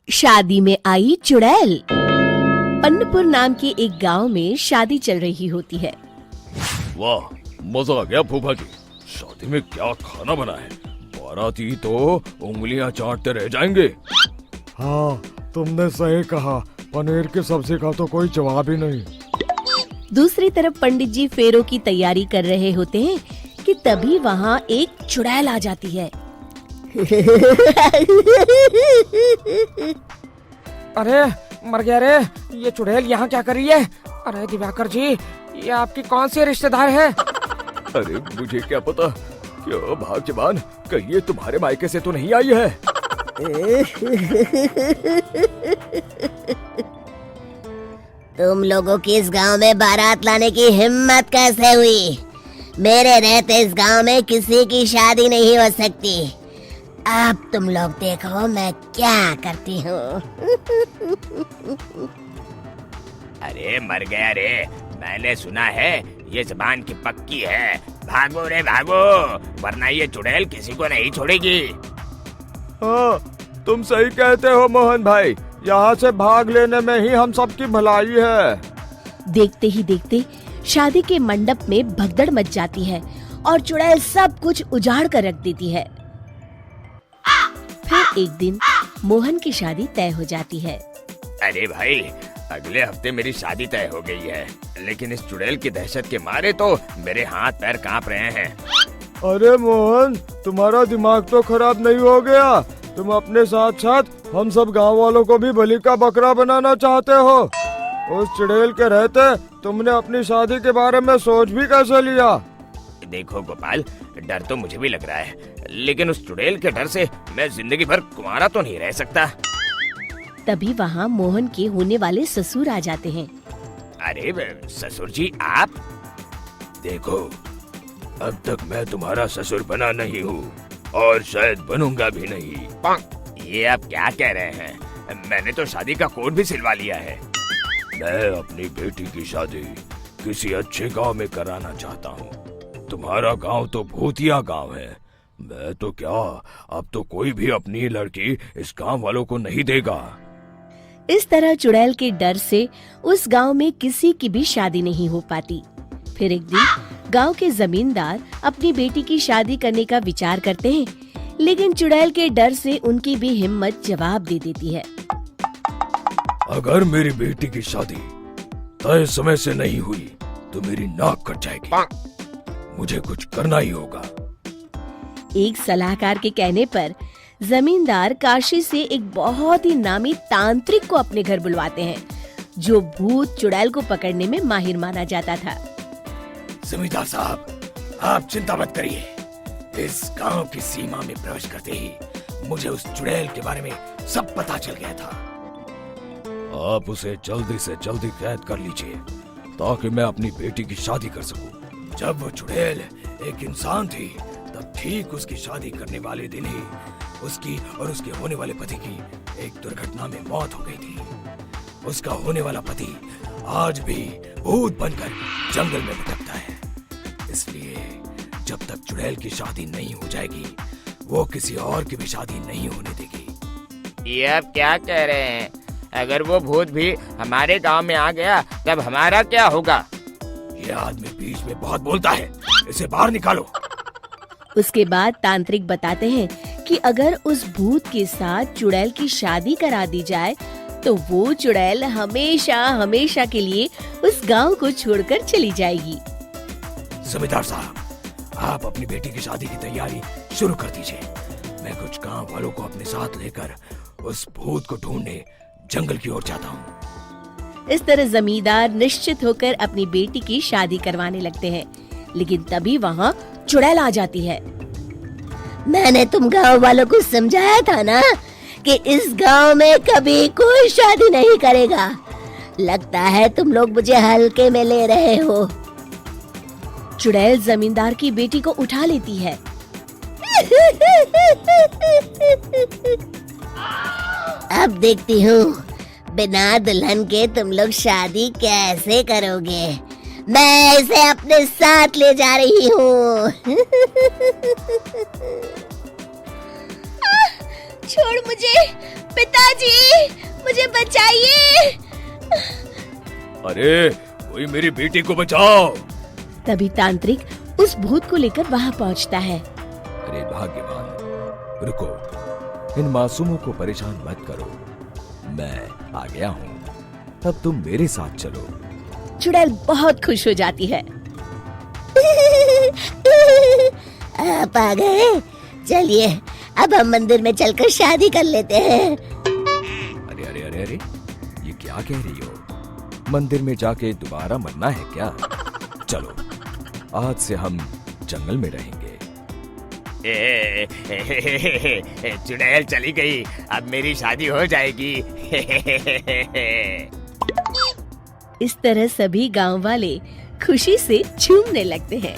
शादी में आई चुड़ैल। पन्नपुर नाम के एक गांव में शादी चल रही होती है। वाह, मजा आ गया फूफा जी। शादी में क्या खाना बना है? बाराती तो उंगलियां चाटते रह जाएंगे। हाँ, तुमने सही कहा। पनीर की सब्जी का तो कोई जवाब ही नहीं। दूसरी तरफ पंडित जी फेरों की तैयारी कर रहे होते हैं कि तभी वहाँ एक चुड़ैल आ जाती है। अरे मर गया रे, ये चुड़ैल यहाँ क्या कर रही है? अरे दिवाकर जी, ये आपकी कौन सी रिश्तेदार है? अरे मुझे क्या पता। क्यों भाग्यवान, कहीं ये तुम्हारे मायके से तो नहीं आई है? तुम लोगों की इस गांव में बारात लाने की हिम्मत कैसे हुई? मेरे रहते इस गांव में किसी की शादी नहीं हो सकती। अब तुम लोग देखो मैं क्या करती हूँ। अरे मर गया रे, मैंने सुना है ये जबान की पक्की है। भागो रे भागो, वरना ये चुड़ैल किसी को नहीं छोड़ेगी। हाँ, तुम सही कहते हो मोहन भाई। यहाँ से भाग लेने में ही हम सबकी भलाई है। देखते ही देखते शादी के मंडप में भगदड़ मच जाती है और चुड़ैल सब कुछ उजाड़ कर रख देती है। फिर एक दिन मोहन की शादी तय हो जाती है। अरे भाई, अगले हफ्ते मेरी शादी तय हो गई है, लेकिन इस चुड़ैल की दहशत के मारे तो मेरे हाथ पैर कांप रहे हैं। अरे मोहन, तुम्हारा दिमाग तो खराब नहीं हो गया? तुम अपने साथ साथ हम सब गांव वालों को भी बलि का बकरा बनाना चाहते हो? उस चुड़ैल के रहते तुमने अपनी शादी के बारे में सोच भी कैसे लिया? देखो गोपाल, डर तो मुझे भी लग रहा है, लेकिन उस चुड़ैल के डर से मैं जिंदगी भर कुंवारा तो नहीं रह सकता। तभी वहाँ मोहन के होने वाले ससुर आ जाते हैं। अरे ससुर जी आप? देखो, अब तक मैं तुम्हारा ससुर बना नहीं हूँ और शायद बनूंगा भी नहीं। ये आप क्या कह रहे हैं? मैंने तो शादी का कोड भी सिलवा लिया है। मैं अपनी बेटी की शादी किसी अच्छे गांव में कराना चाहता हूँ। तुम्हारा गांव तो भूतिया गांव है। मैं तो क्या, अब तो कोई भी अपनी लड़की इस गांव वालों को नहीं देगा। इस तरह चुड़ैल के डर से उस गांव में किसी की भी शादी नहीं हो पाती। फिर एक दिन गांव के जमींदार अपनी बेटी की शादी करने का विचार करते हैं, लेकिन चुड़ैल के डर से उनकी भी हिम्मत जवाब दे देती है। अगर मेरी बेटी की शादी तय समय से नहीं हुई तो मेरी नाक कट जाएगी। मुझे कुछ करना ही होगा। एक सलाहकार के कहने पर जमींदार काशी से एक बहुत ही नामी तांत्रिक को अपने घर बुलवाते हैं, जो भूत चुड़ैल को पकड़ने में माहिर माना जाता था। जमींदार साहब, आप चिंता मत करिए। इस गांव की सीमा में प्रवेश करते ही मुझे उस चुड़ैल के बारे में सब पता चल गया था। आप उसे जल्दी से जल्दी कैद कर लीजिए ताकि मैं अपनी बेटी की शादी कर सकूं। जब वो चुड़ैल एक इंसान थी, तब ठीक उसकी शादी करने वाले दिन ही उसकी और उसके होने वाले पति की एक दुर्घटना में मौत हो गई थी। उसका होने वाला पति आज भी भूत बनकर जंगल में भटकता है। इसलिए जब तक चुड़ैल की शादी नहीं हो जाएगी, वो किसी और की भी शादी नहीं होने देगी। ये आप क्या कह रहे हैं? अगर वो भूत भी हमारे गांव में आ गया तब हमारा क्या होगा? ये आदमी बीच में बहुत बोलता है, इसे बाहर निकालो। उसके बाद तांत्रिक बताते हैं कि अगर उस भूत के साथ चुड़ैल की शादी करा दी जाए तो वो चुड़ैल हमेशा हमेशा के लिए उस गांव को छोड़कर चली जाएगी। जमींदार साहब, आप अपनी बेटी की शादी की तैयारी शुरू कर दीजिए। मैं कुछ गांव वालों को अपने साथ लेकर उस भूत को ढूंढने जंगल की ओर जाता हूँ। इस तरह जमींदार निश्चित होकर अपनी बेटी की शादी करवाने लगते हैं, लेकिन तभी वहाँ चुड़ैल आ जाती है। मैंने तुम गांव वालों को समझाया था ना कि इस गांव में कभी कोई शादी नहीं करेगा। लगता है तुम लोग मुझे हल्के में ले रहे हो। चुड़ैल जमींदार की बेटी को उठा लेती है। अब देखती हूँ बिना दुल्हन के तुम लोग शादी कैसे करोगे। मैं इसे अपने साथ ले जा रही हूँ। छोड़ मुझे, पिताजी, मुझे बचाइए। अरे कोई मेरी बेटी को बचाओ। तभी तांत्रिक उस भूत को लेकर वहां पहुंचता है। अरे भाग्यवान, रुको, इन मासूमों को परेशान मत करो, मैं आ गया हूँ, अब तुम मेरे साथ चलो। चुड़ैल बहुत खुश हो जाती है। आप आ गए, चलिए अब हम मंदिर में चलकर शादी कर लेते हैं। अरे अरे अरे अरे, ये क्या कह रही हो? मंदिर में जाके दोबारा मरना है क्या? चलो, आज से हम जंगल में रहेंगे। चुड़ैल चली गई, अब मेरी शादी हो जाएगी। इस तरह सभी गांव वाले खुशी से झूमने लगते हैं।